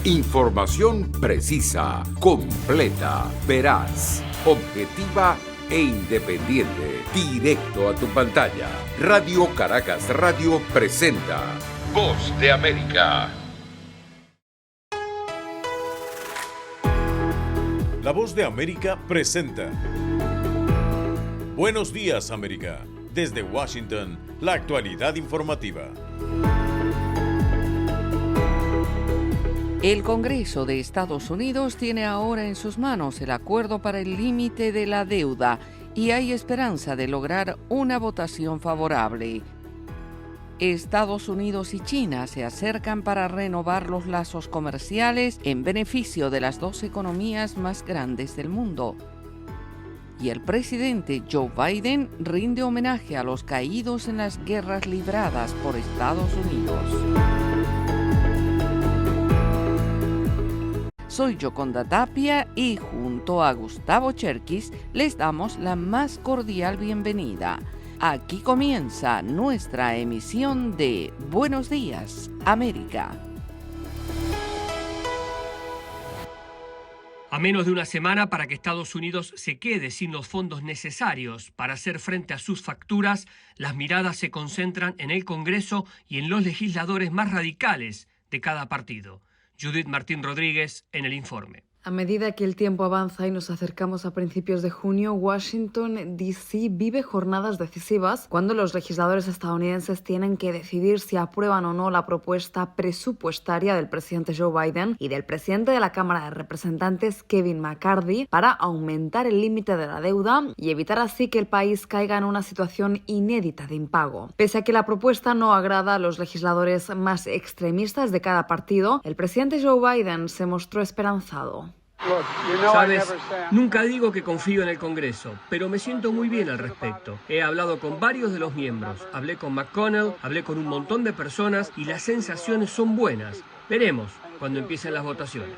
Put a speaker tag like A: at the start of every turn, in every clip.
A: Información precisa, completa, veraz, objetiva e independiente. Directo a tu pantalla. Radio Caracas Radio presenta Voz de América.
B: La Voz de América presenta Buenos días, América. Desde Washington, la actualidad informativa.
C: El Congreso de Estados Unidos tiene ahora en sus manos el acuerdo para el límite de la deuda y hay esperanza de lograr una votación favorable. Estados Unidos y China se acercan para renovar los lazos comerciales en beneficio de las dos economías más grandes del mundo. Y el presidente Joe Biden rinde homenaje a los caídos en las guerras libradas por Estados Unidos. Soy Yoconda Tapia y junto a Gustavo Cherkis les damos la más cordial bienvenida. Aquí comienza nuestra emisión de Buenos Días, América.
D: A menos de una semana para que Estados Unidos se quede sin los fondos necesarios para hacer frente a sus facturas, las miradas se concentran en el Congreso y en los legisladores más radicales de cada partido. Judith Martín Rodríguez en el informe.
E: A medida que el tiempo avanza y nos acercamos a principios de junio, Washington, D.C. vive jornadas decisivas cuando los legisladores estadounidenses tienen que decidir si aprueban o no la propuesta presupuestaria del presidente Joe Biden y del presidente de la Cámara de Representantes, Kevin McCarthy, para aumentar el límite de la deuda y evitar así que el país caiga en una situación inédita de impago. Pese a que la propuesta no agrada a los legisladores más extremistas de cada partido, el presidente Joe Biden se mostró esperanzado.
D: Sabes, nunca digo que confío en el Congreso, pero me siento muy bien al respecto. He hablado con varios de los miembros, hablé con McConnell, hablé con un montón de personas y las sensaciones son buenas. Veremos cuando empiecen las votaciones.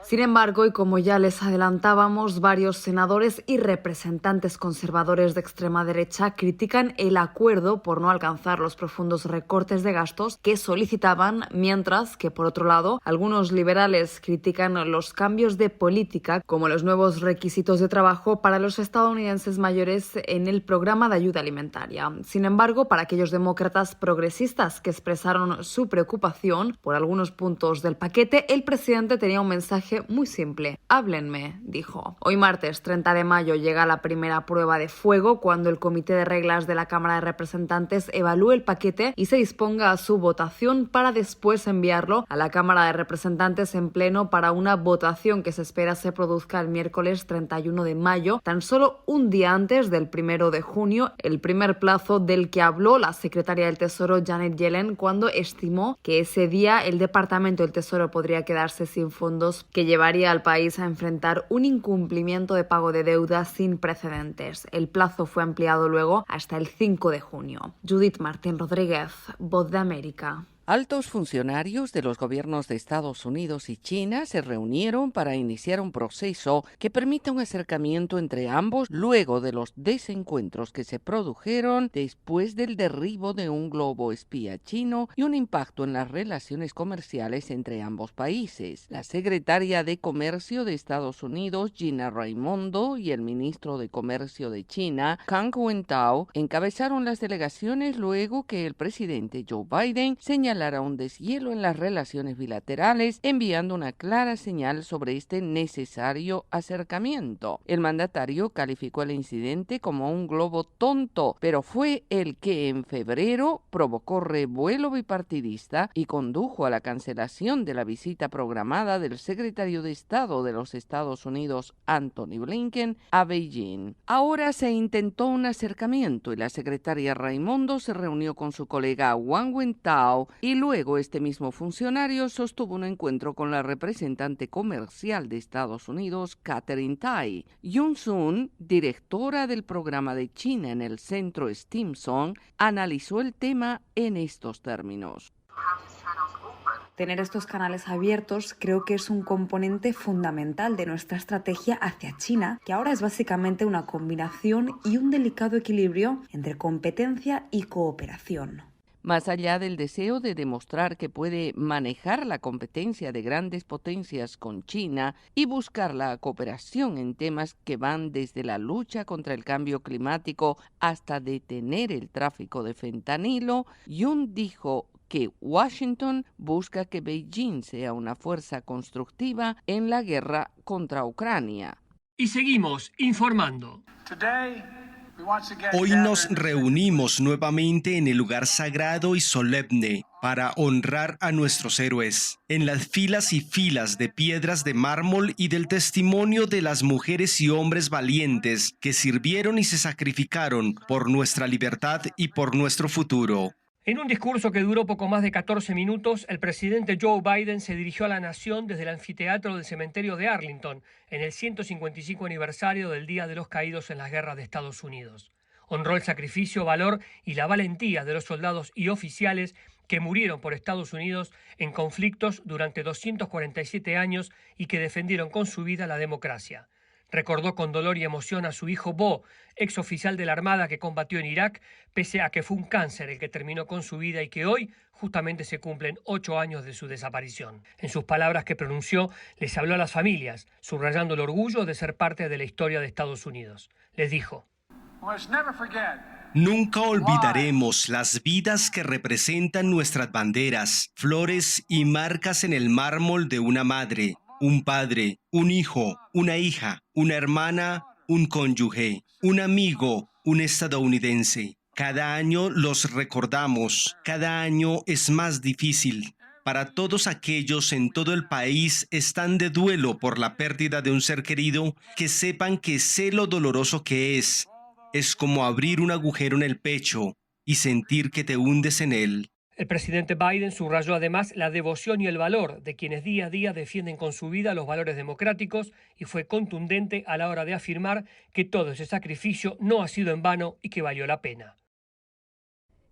E: Sin embargo, y como ya les adelantábamos, varios senadores y representantes conservadores de extrema derecha critican el acuerdo por no alcanzar los profundos recortes de gastos que solicitaban, mientras que, por otro lado, algunos liberales critican los cambios de política, como los nuevos requisitos de trabajo para los estadounidenses mayores en el programa de ayuda alimentaria. Sin embargo, para aquellos demócratas progresistas que expresaron su preocupación por algunos puntos del paquete, el presidente tenía un mensaje muy simple. Háblenme, dijo. Hoy martes 30 de mayo llega la primera prueba de fuego cuando el Comité de Reglas de la Cámara de Representantes evalúe el paquete y se disponga a su votación para después enviarlo a la Cámara de Representantes en pleno para una votación que se espera se produzca el miércoles 31 de mayo, tan solo un día antes del 1 de junio, el primer plazo del que habló la secretaria del Tesoro Janet Yellen cuando estimó que ese día el Departamento del Tesoro podría quedarse sin fondos que llevaría al país a enfrentar un incumplimiento de pago de deuda sin precedentes. El plazo fue ampliado luego hasta el 5 de junio. Judith Martín Rodríguez, Voz de América.
C: Altos funcionarios de los gobiernos de Estados Unidos y China se reunieron para iniciar un proceso que permita un acercamiento entre ambos luego de los desencuentros que se produjeron después del derribo de un globo espía chino y un impacto en las relaciones comerciales entre ambos países. La secretaria de Comercio de Estados Unidos, Gina Raimondo, y el ministro de Comercio de China, Kang Wentao, encabezaron las delegaciones luego que el presidente Joe Biden señaló un deshielo en las relaciones bilaterales, enviando una clara señal sobre este necesario acercamiento. El mandatario calificó el incidente como un globo tonto, pero fue el que en febrero provocó revuelo bipartidista y condujo a la cancelación de la visita programada del secretario de Estado de los Estados Unidos, Antony Blinken, a Beijing. Ahora se intentó un acercamiento y la secretaria Raimondo se reunió con su colega Wang Wentao y luego este mismo funcionario sostuvo un encuentro con la representante comercial de Estados Unidos, Katherine Tai. Yun Sun, directora del programa de China en el centro Stimson, analizó el tema en estos términos.
F: Tener estos canales abiertos creo que es un componente fundamental de nuestra estrategia hacia China, que ahora es básicamente una combinación y un delicado equilibrio entre competencia y cooperación.
C: Más allá del deseo de demostrar que puede manejar la competencia de grandes potencias con China y buscar la cooperación en temas que van desde la lucha contra el cambio climático hasta detener el tráfico de fentanilo, Yoon dijo que Washington busca que Beijing sea una fuerza constructiva en la guerra contra Ucrania.
D: Y seguimos informando.
G: Hoy nos reunimos nuevamente en el lugar sagrado y solemne para honrar a nuestros héroes, en las filas y filas de piedras de mármol y del testimonio de las mujeres y hombres valientes que sirvieron y se sacrificaron por nuestra libertad y por nuestro futuro.
D: En un discurso que duró poco más de 14 minutos, el presidente Joe Biden se dirigió a la nación desde el anfiteatro del cementerio de Arlington, en el 155 aniversario del Día de los Caídos en las Guerras de Estados Unidos. Honró el sacrificio, valor y la valentía de los soldados y oficiales que murieron por Estados Unidos en conflictos durante 247 años y que defendieron con su vida la democracia. Recordó con dolor y emoción a su hijo Bo, ex oficial de la Armada que combatió en Irak, pese a que fue un cáncer el que terminó con su vida y que hoy justamente se cumplen 8 años de su desaparición. En sus palabras que pronunció, les habló a las familias, subrayando el orgullo de ser parte de la historia de Estados Unidos. Les dijo:
G: Nunca olvidaremos las vidas que representan nuestras banderas, flores y marcas en el mármol de una madre, un padre, un hijo, una hija, una hermana, un cónyuge, un amigo, un estadounidense. Cada año los recordamos, cada año es más difícil. Para todos aquellos en todo el país están de duelo por la pérdida de un ser querido, que sepan que sé lo doloroso que es. Es como abrir un agujero en el pecho y sentir que te hundes en él.
D: El presidente Biden subrayó además la devoción y el valor de quienes día a día defienden con su vida los valores democráticos y fue contundente a la hora de afirmar que todo ese sacrificio no ha sido en vano y que valió la pena.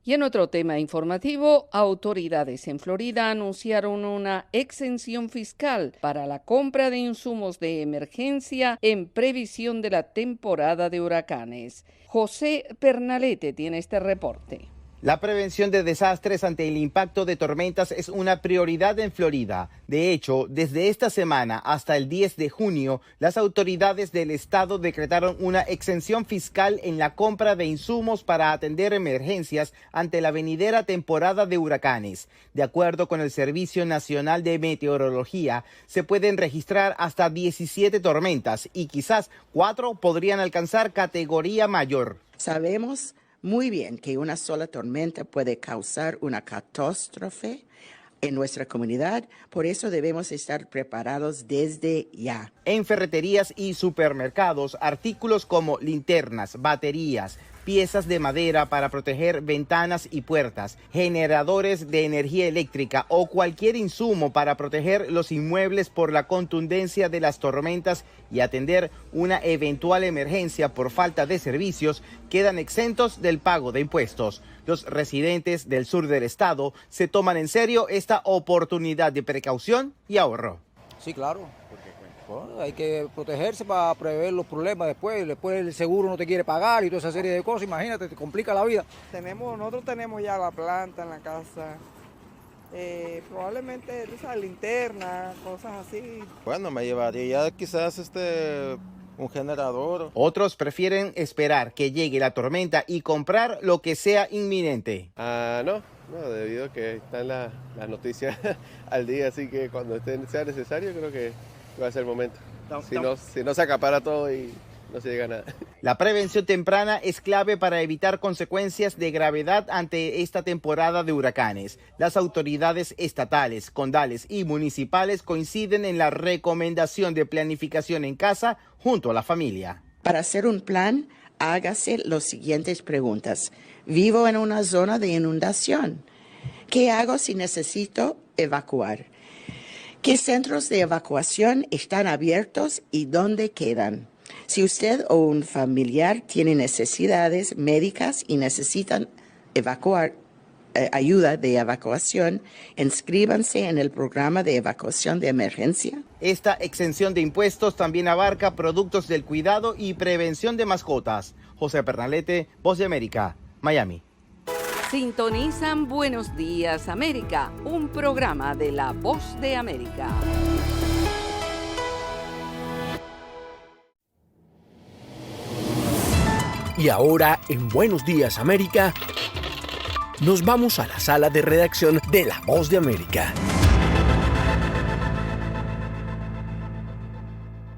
C: Y en otro tema informativo, autoridades en Florida anunciaron una exención fiscal para la compra de insumos de emergencia en previsión de la temporada de huracanes. José Pernalete tiene este reporte.
H: La prevención de desastres ante el impacto de tormentas es una prioridad en Florida. De hecho, desde esta semana hasta el 10 de junio, las autoridades del estado decretaron una exención fiscal en la compra de insumos para atender emergencias ante la venidera temporada de huracanes. De acuerdo con el Servicio Nacional de Meteorología, se pueden registrar hasta 17 tormentas y quizás 4 podrían alcanzar categoría mayor.
I: Sabemos muy bien que una sola tormenta puede causar una catástrofe en nuestra comunidad, por eso debemos estar preparados desde ya.
H: En ferreterías y supermercados, artículos como linternas, baterías, piezas de madera para proteger ventanas y puertas, generadores de energía eléctrica o cualquier insumo para proteger los inmuebles por la contundencia de las tormentas y atender una eventual emergencia por falta de servicios, quedan exentos del pago de impuestos. Los residentes del sur del estado se toman en serio esta oportunidad de precaución y ahorro.
J: Sí, claro. Bueno, hay que protegerse para prever los problemas después el seguro no te quiere pagar y toda esa serie de cosas, imagínate, te complica la vida.
K: Nosotros tenemos ya la planta en la casa, probablemente esa linterna, cosas así.
L: Bueno, me llevaría quizás un generador.
H: Otros prefieren esperar que llegue la tormenta y comprar lo que sea inminente.
L: No, debido a que están las noticias al día, así que cuando sea necesario creo que va a ser el momento. Si no se acapara todo y no se llega a nada.
H: La prevención temprana es clave para evitar consecuencias de gravedad ante esta temporada de huracanes. Las autoridades estatales, condales y municipales coinciden en la recomendación de planificación en casa junto a la familia.
I: Para hacer un plan, hágase las siguientes preguntas. Vivo en una zona de inundación. ¿Qué hago si necesito evacuar? ¿Qué centros de evacuación están abiertos y dónde quedan? Si usted o un familiar tiene necesidades médicas y necesitan ayuda de evacuación, inscríbanse en el programa de evacuación de emergencia.
H: Esta exención de impuestos también abarca productos del cuidado y prevención de mascotas. José Pernalete, Voz de América, Miami.
C: Sintonizan Buenos Días América, un programa de La Voz de América.
M: Y ahora, en Buenos Días América, nos vamos a la sala de redacción de La Voz de América.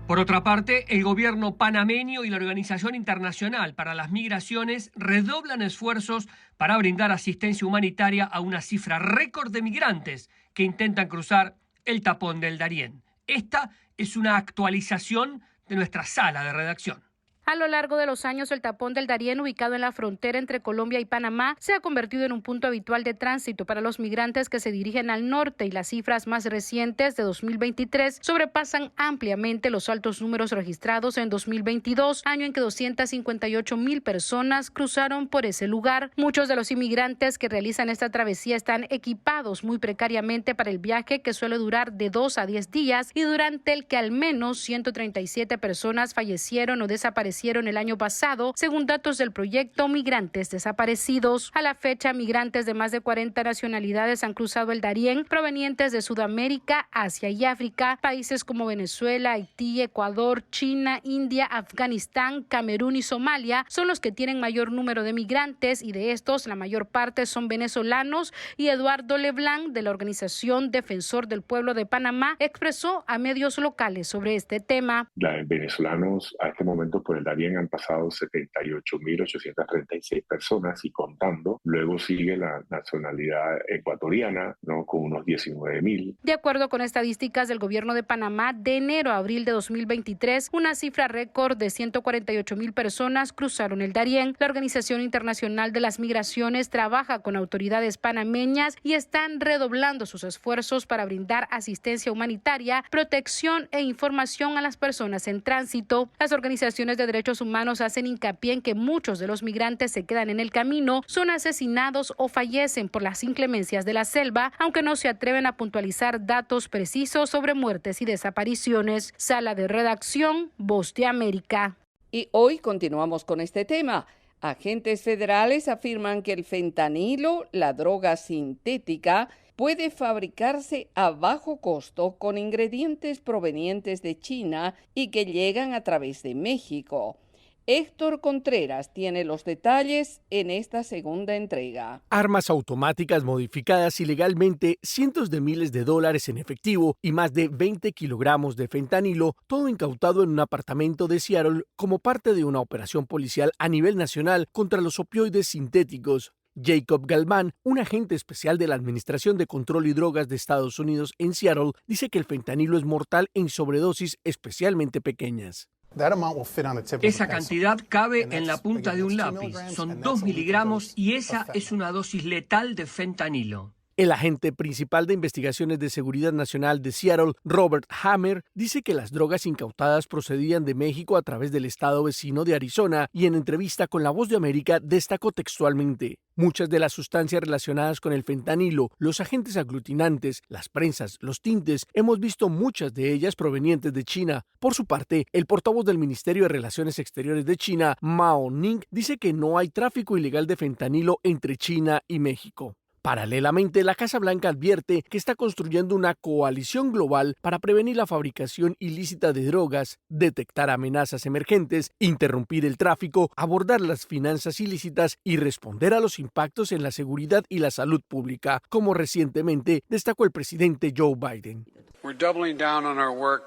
D: Por otra parte, el gobierno panameño y la Organización Internacional para las Migraciones redoblan esfuerzos para brindar asistencia humanitaria a una cifra récord de migrantes que intentan cruzar el tapón del Darién. Esta es una actualización de nuestra sala de redacción.
N: A lo largo de los años, el tapón del Darién, ubicado en la frontera entre Colombia y Panamá, se ha convertido en un punto habitual de tránsito para los migrantes que se dirigen al norte, y las cifras más recientes de 2023 sobrepasan ampliamente los altos números registrados en 2022, año en que 258,000 personas cruzaron por ese lugar. Muchos de los inmigrantes que realizan esta travesía están equipados muy precariamente para el viaje, que suele durar de 2 a 10 días y durante el que al menos 137 personas fallecieron o desaparecieron el año pasado, según datos del proyecto Migrantes Desaparecidos. A la fecha, migrantes de más de 40 nacionalidades han cruzado el Darién, provenientes de Sudamérica, Asia y África. Países como Venezuela, Haití, Ecuador, China, India, Afganistán, Camerún y Somalia son los que tienen mayor número de migrantes, y de estos la mayor parte son venezolanos. Y Eduardo Leblanc, de la organización Defensor del Pueblo de Panamá, expresó a medios locales sobre este tema.
O: Los venezolanos a este momento por el Darién han pasado 78.836 personas y contando. Luego sigue la nacionalidad ecuatoriana, ¿no?, con unos 19.000.
N: De acuerdo con estadísticas del gobierno de Panamá, de enero a abril de 2023, una cifra récord de 148,000 personas cruzaron el Darién. La Organización Internacional de las Migraciones trabaja con autoridades panameñas y están redoblando sus esfuerzos para brindar asistencia humanitaria, protección e información a las personas en tránsito. Las organizaciones de derechos humanos hacen hincapié en que muchos de los migrantes se quedan en el camino, son asesinados o fallecen por las inclemencias de la selva, aunque no se atreven a puntualizar datos precisos sobre muertes y desapariciones. Sala de redacción, Voz de América.
C: Y hoy continuamos con este tema. Agentes federales afirman que el fentanilo, la droga sintética, puede fabricarse a bajo costo con ingredientes provenientes de China y que llegan a través de México. Héctor Contreras tiene los detalles en esta segunda entrega.
M: Armas automáticas modificadas ilegalmente, cientos de miles de dólares en efectivo y más de 20 kilogramos de fentanilo, todo incautado en un apartamento de Seattle como parte de una operación policial a nivel nacional contra los opioides sintéticos. Jacob Galván, un agente especial de la Administración de Control y Drogas de Estados Unidos en Seattle, dice que el fentanilo es mortal en sobredosis especialmente pequeñas.
D: Esa cantidad cabe en la punta de un lápiz. Son 2 miligramos y esa es una dosis letal de fentanilo.
M: El agente principal de investigaciones de seguridad nacional de Seattle, Robert Hammer, dice que las drogas incautadas procedían de México a través del estado vecino de Arizona y en entrevista con La Voz de América destacó textualmente: muchas de las sustancias relacionadas con el fentanilo, los agentes aglutinantes, las prensas, los tintes, hemos visto muchas de ellas provenientes de China. Por su parte, el portavoz del Ministerio de Relaciones Exteriores de China, Mao Ning, dice que no hay tráfico ilegal de fentanilo entre China y México. Paralelamente, la Casa Blanca advierte que está construyendo una coalición global para prevenir la fabricación ilícita de drogas, detectar amenazas emergentes, interrumpir el tráfico, abordar las finanzas ilícitas y responder a los impactos en la seguridad y la salud pública, como recientemente destacó el presidente Joe Biden.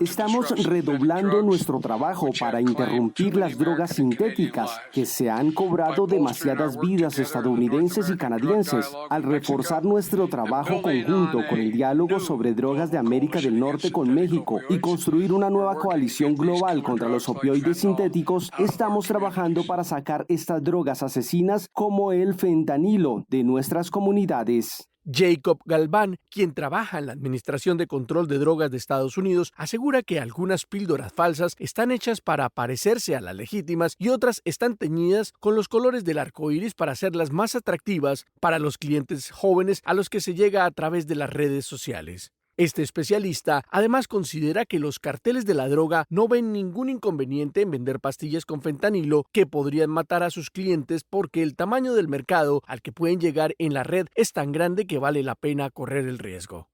P: Estamos redoblando nuestro trabajo para interrumpir las drogas sintéticas que se han cobrado demasiadas vidas estadounidenses y canadienses. Al reforzar nuestro trabajo conjunto con el diálogo sobre drogas de América del Norte con México y construir una nueva coalición global contra los opioides sintéticos, estamos trabajando para sacar estas drogas asesinas como el fentanilo de nuestras comunidades.
M: Jacob Galván, quien trabaja en la Administración de Control de Drogas de Estados Unidos, asegura que algunas píldoras falsas están hechas para parecerse a las legítimas y otras están teñidas con los colores del arco iris para hacerlas más atractivas para los clientes jóvenes a los que se llega a través de las redes sociales. Este especialista además considera que los carteles de la droga no ven ningún inconveniente en vender pastillas con fentanilo que podrían matar a sus clientes porque el tamaño del mercado al que pueden llegar en la red es tan grande que vale la pena correr el riesgo.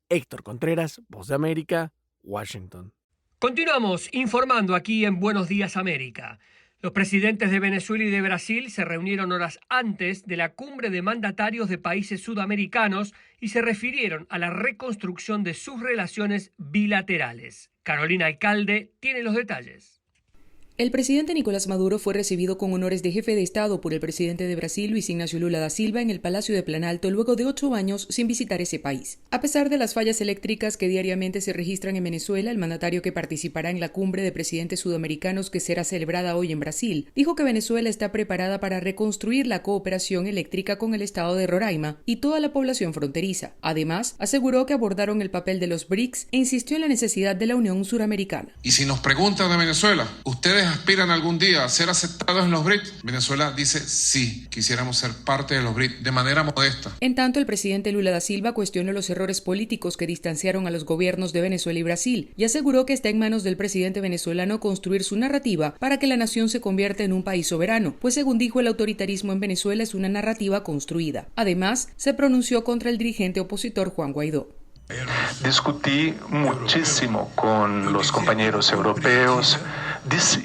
M: Héctor Contreras, Voz de América, Washington.
D: Continuamos informando aquí en Buenos Días América. Los presidentes de Venezuela y de Brasil se reunieron horas antes de la cumbre de mandatarios de países sudamericanos y se refirieron a la reconstrucción de sus relaciones bilaterales. Carolina Alcalde tiene los detalles.
Q: El presidente Nicolás Maduro fue recibido con honores de jefe de Estado por el presidente de Brasil, Luis Ignacio Lula da Silva, en el Palacio de Planalto luego de 8 años sin visitar ese país. A pesar de las fallas eléctricas que diariamente se registran en Venezuela, el mandatario que participará en la cumbre de presidentes sudamericanos que será celebrada hoy en Brasil, dijo que Venezuela está preparada para reconstruir la cooperación eléctrica con el estado de Roraima y toda la población fronteriza. Además, aseguró que abordaron el papel de los BRICS e insistió en la necesidad de la Unión Suramericana.
R: Y si nos preguntan de Venezuela, ¿ustedes aspiran algún día a ser aceptados en los BRICS? Venezuela dice sí, quisiéramos ser parte de los BRICS de manera modesta.
Q: En tanto, el presidente Lula da Silva cuestionó los errores políticos que distanciaron a los gobiernos de Venezuela y Brasil y aseguró que está en manos del presidente venezolano construir su narrativa para que la nación se convierta en un país soberano, pues según dijo, el autoritarismo en Venezuela es una narrativa construida. Además, se pronunció contra el dirigente opositor Juan Guaidó.
S: Discutí muchísimo con los compañeros europeos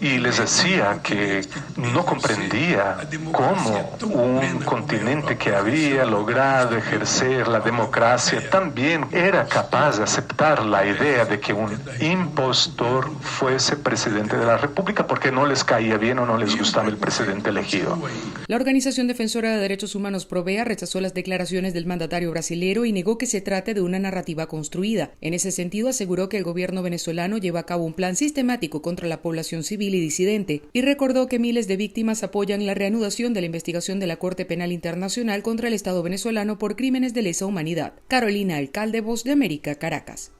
S: y les decía que no comprendía cómo un continente que había logrado ejercer la democracia también era capaz de aceptar la idea de que un impostor fuese presidente de la República porque no les caía bien o no les gustaba el presidente elegido.
Q: La organización defensora de derechos humanos Provea rechazó las declaraciones del mandatario brasilero y negó que se trate de una narrativa construida. En ese sentido, aseguró que el gobierno venezolano lleva a cabo un plan sistemático contra la población civil y disidente, y recordó que miles de víctimas apoyan la reanudación de la investigación de la Corte Penal Internacional contra el Estado venezolano por crímenes de lesa humanidad. Carolina Alcalde, Voz de América, Caracas.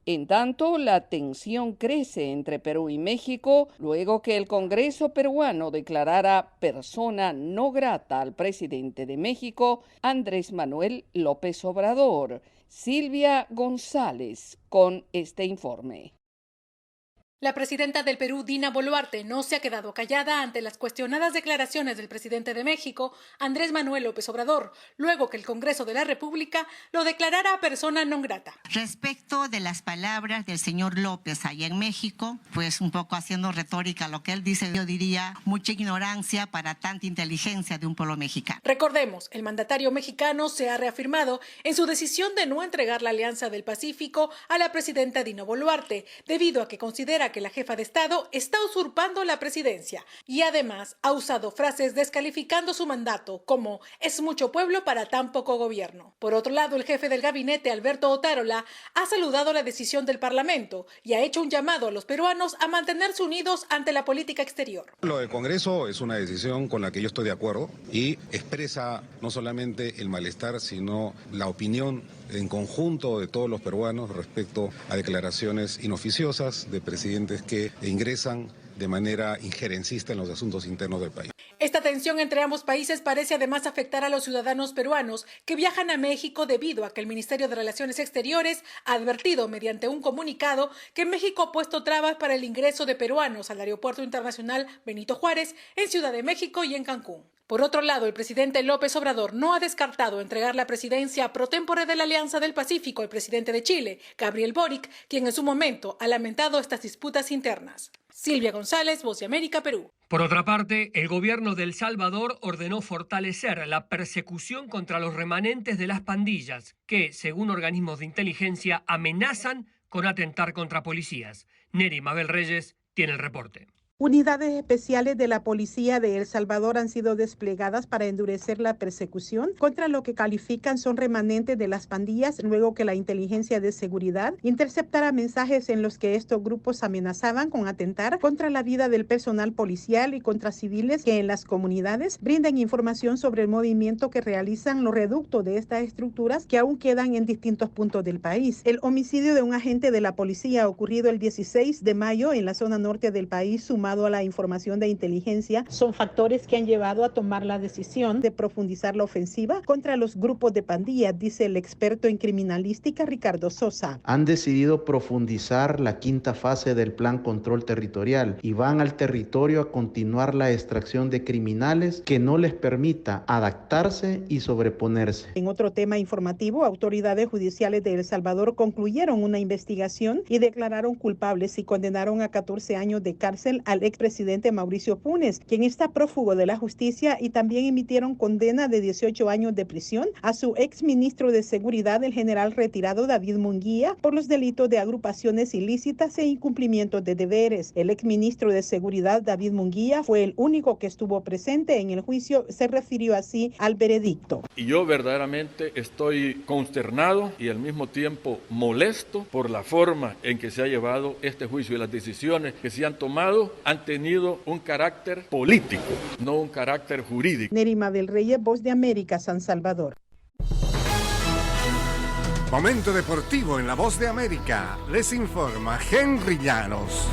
C: En tanto, la tensión crece entre Perú y México luego que el Congreso peruano declarara persona no grata al presidente de México, Andrés Manuel López Obrador. Silvia González con este informe.
T: La presidenta del Perú, Dina Boluarte, no se ha quedado callada ante las cuestionadas declaraciones del presidente de México, Andrés Manuel López Obrador, luego que el Congreso de la República lo declarara persona non grata.
U: Respecto de las palabras del señor López allá en México, pues un poco haciendo retórica lo que él dice, yo diría mucha ignorancia para tanta inteligencia de un pueblo mexicano.
T: Recordemos, el mandatario mexicano se ha reafirmado en su decisión de no entregar la Alianza del Pacífico a la presidenta Dina Boluarte, debido a que considera que la jefa de Estado está usurpando la presidencia y además ha usado frases descalificando su mandato como es mucho pueblo para tan poco gobierno. Por otro lado, el jefe del gabinete, Alberto Otárola, ha saludado la decisión del Parlamento y ha hecho un llamado a los peruanos a mantenerse unidos ante la política exterior.
V: Lo del Congreso es una decisión con la que yo estoy de acuerdo y expresa no solamente el malestar, sino la opinión en conjunto de todos los peruanos respecto a declaraciones inoficiosas de presidentes que ingresan de manera injerencista en los asuntos internos del país.
T: Esta tensión entre ambos países parece además afectar a los ciudadanos peruanos que viajan a México debido a que el Ministerio de Relaciones Exteriores ha advertido mediante un comunicado que México ha puesto trabas para el ingreso de peruanos al Aeropuerto Internacional Benito Juárez en Ciudad de México y en Cancún. Por otro lado, el presidente López Obrador no ha descartado entregar la presidencia pro tempore de la Alianza del Pacífico al presidente de Chile, Gabriel Boric, quien en su momento ha lamentado estas disputas internas. Silvia González, Voz de América, Perú.
D: Por otra parte, el gobierno de El Salvador ordenó fortalecer la persecución contra los remanentes de las pandillas que, según organismos de inteligencia, amenazan con atentar contra policías. Neri Mabel Reyes tiene el reporte.
W: Unidades especiales de la policía de El Salvador han sido desplegadas para endurecer la persecución contra lo que califican son remanentes de las pandillas, luego que la inteligencia de seguridad interceptara mensajes en los que estos grupos amenazaban con atentar contra la vida del personal policial y contra civiles que en las comunidades brinden información sobre el movimiento que realizan los reductos de estas estructuras que aún quedan en distintos puntos del país. El homicidio de un agente de la policía ocurrido el 16 de mayo en la zona norte del país suma sumado a la información de inteligencia, son factores que han llevado a tomar la decisión de profundizar la ofensiva contra los grupos de pandillas, dice el experto en criminalística Ricardo Sosa.
A: Han decidido profundizar la quinta fase del Plan Control Territorial y van al territorio a continuar la extracción de criminales que no les permita adaptarse y sobreponerse.
W: En otro tema informativo, autoridades judiciales de El Salvador concluyeron una investigación y declararon culpables y condenaron a 14 años de cárcel al expresidente Mauricio Funes, quien está prófugo de la justicia, y también emitieron condena de 18 años de prisión a su exministro de Seguridad, el general retirado David Munguía, por los delitos de agrupaciones ilícitas e incumplimientos de deberes. El exministro de Seguridad, David Munguía, fue el único que estuvo presente en el juicio. Se refirió así al veredicto.
B: Y yo verdaderamente estoy consternado y al mismo tiempo molesto por la forma en que se ha llevado este juicio, y las decisiones que se han tomado han tenido un carácter político, no un carácter jurídico.
W: Nerima del Reyes, Voz de América, San Salvador.
E: Momento deportivo en La Voz de América. Les informa Henry Llanos.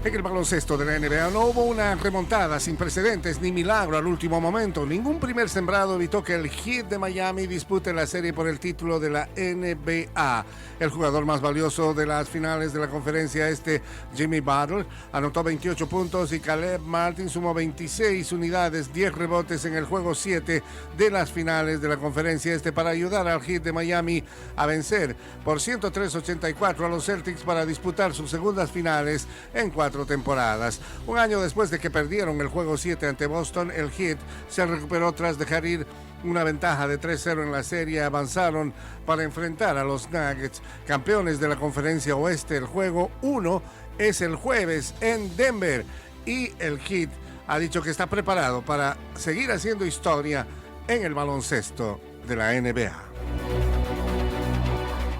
E: En el baloncesto de la NBA no hubo una remontada sin precedentes ni milagro al último momento. Ningún primer sembrado evitó que el Heat de Miami dispute la serie por el título de la NBA. El jugador más valioso de las finales de la conferencia este, Jimmy Butler, anotó 28 puntos y Caleb Martin sumó 26 unidades, 10 rebotes en el juego 7 de las finales de la conferencia este para ayudar al Heat de Miami a vencer por 103-84 a los Celtics para disputar sus segundas finales en 4 temporadas. Un año después de que perdieron el juego 7 ante Boston, el Heat se recuperó tras dejar ir una ventaja de 3-0 en la serie. Avanzaron para enfrentar a los Nuggets, campeones de la conferencia oeste. El juego 1 es el jueves en Denver y el Heat ha dicho que está preparado para seguir haciendo historia en el baloncesto de la NBA.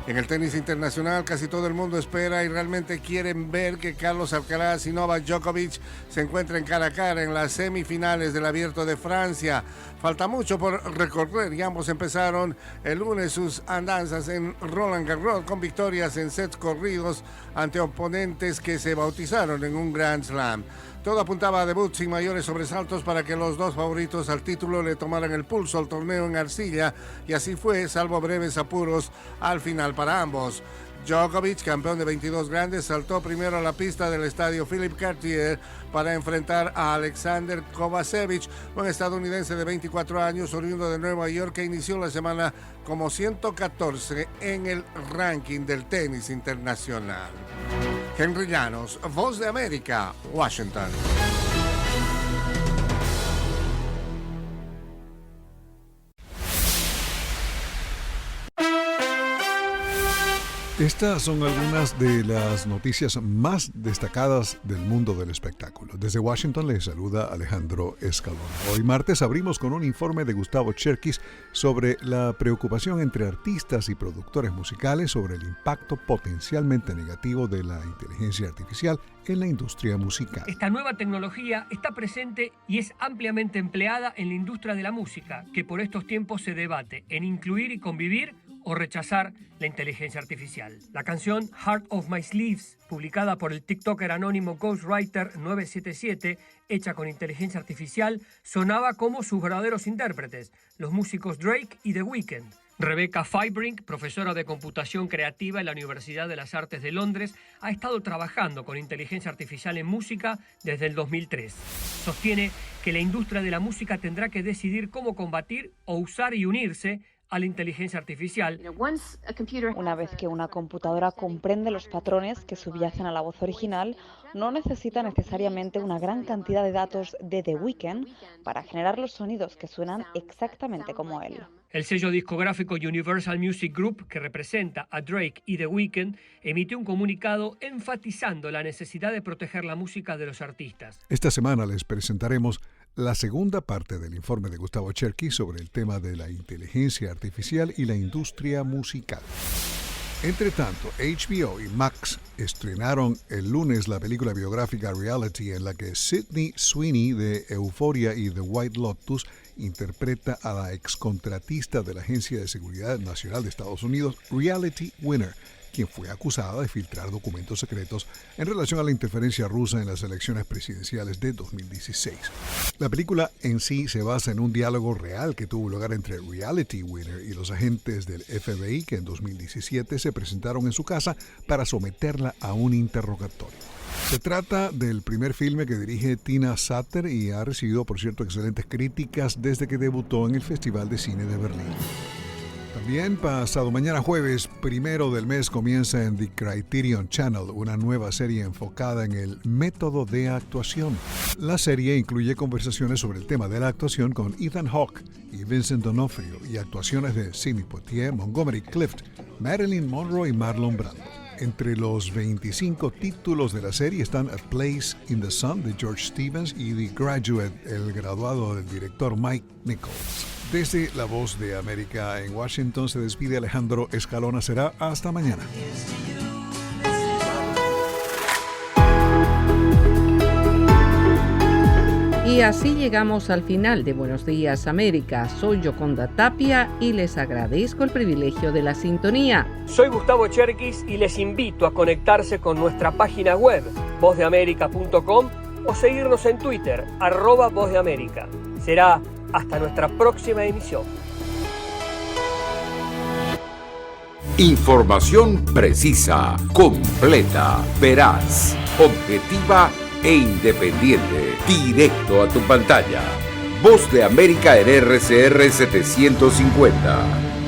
E: En el tenis internacional, casi todo el mundo espera y realmente quieren ver que Carlos Alcaraz y Novak Djokovic se encuentren cara a cara en las semifinales del Abierto de Francia. Falta mucho por recorrer y ambos empezaron el lunes sus andanzas en Roland Garros con victorias en sets corridos ante oponentes que se bautizaron en un Grand Slam. Todo apuntaba a debuts sin mayores sobresaltos para que los dos favoritos al título le tomaran el pulso al torneo en arcilla, y así fue, salvo breves apuros al final para ambos. Djokovic, campeón de 22 grandes, saltó primero a la pista del estadio Philippe Cartier para enfrentar a Alexander Kovacevic, un estadounidense de 24 años, oriundo de Nueva York, que inició la semana como 114 en el ranking del tenis internacional. Henry Llanos, Voz de América, Washington.
X: Estas son algunas de las noticias más destacadas del mundo del espectáculo. Desde Washington les saluda Alejandro Escalón. Hoy martes abrimos con un informe de Gustavo Cherkis sobre la preocupación entre artistas y productores musicales sobre el impacto potencialmente negativo de la inteligencia artificial en la industria musical.
D: Esta nueva tecnología está presente y es ampliamente empleada en la industria de la música, que por estos tiempos se debate en incluir y convivir o rechazar la inteligencia artificial. La canción Heart of My Sleeves, publicada por el TikToker anónimo Ghostwriter 977, hecha con inteligencia artificial, sonaba como sus verdaderos intérpretes, los músicos Drake y The Weeknd. Rebecca Fibrink, profesora de computación creativa en la Universidad de las Artes de Londres, ha estado trabajando con inteligencia artificial en música desde el 2003. Sostiene que la industria de la música tendrá que decidir cómo combatir o usar y unirse a la inteligencia artificial.
F: Una vez que una computadora comprende los patrones que subyacen a la voz original, no necesita necesariamente una gran cantidad de datos de The Weeknd para generar los sonidos que suenan exactamente como él.
D: El sello discográfico Universal Music Group, que representa a Drake y The Weeknd, emitió un comunicado enfatizando la necesidad de proteger la música de los artistas.
X: Esta semana les presentaremos la segunda parte del informe de Gustavo Cherkis sobre el tema de la inteligencia artificial y la industria musical. Entre tanto, HBO y Max estrenaron el lunes la película biográfica Reality, en la que Sydney Sweeney de Euphoria y The White Lotus interpreta a la excontratista de la Agencia de Seguridad Nacional de Estados Unidos, Reality Winner, quien fue acusada de filtrar documentos secretos en relación a la interferencia rusa en las elecciones presidenciales de 2016. La película en sí se basa en un diálogo real que tuvo lugar entre Reality Winner y los agentes del FBI que en 2017 se presentaron en su casa para someterla a un interrogatorio. Se trata del primer filme que dirige Tina Satter y ha recibido, por cierto, excelentes críticas desde que debutó en el Festival de Cine de Berlín. También pasado mañana jueves 1 del mes comienza en The Criterion Channel una nueva serie enfocada en el método de actuación. La serie incluye conversaciones sobre el tema de la actuación con Ethan Hawke y Vincent D'Onofrio y actuaciones de Sidney Poitier, Montgomery Clift, Marilyn Monroe y Marlon Brando. Entre los 25 títulos de la serie están A Place in the Sun de George Stevens y The Graduate, el graduado del director Mike Nichols. Desde La Voz de América en Washington se despide Alejandro Escalona. Será hasta mañana.
C: Y así llegamos al final de Buenos Días América. Soy Yoconda Tapia y les agradezco el privilegio de la sintonía.
D: Soy Gustavo Cherkis y les invito a conectarse con nuestra página web, vozdeamerica.com, o seguirnos en Twitter, @vozdeamerica. Será hasta nuestra próxima emisión.
G: Información precisa, completa, veraz, objetiva e independiente. Directo a tu pantalla. Voz de América en RCR 750.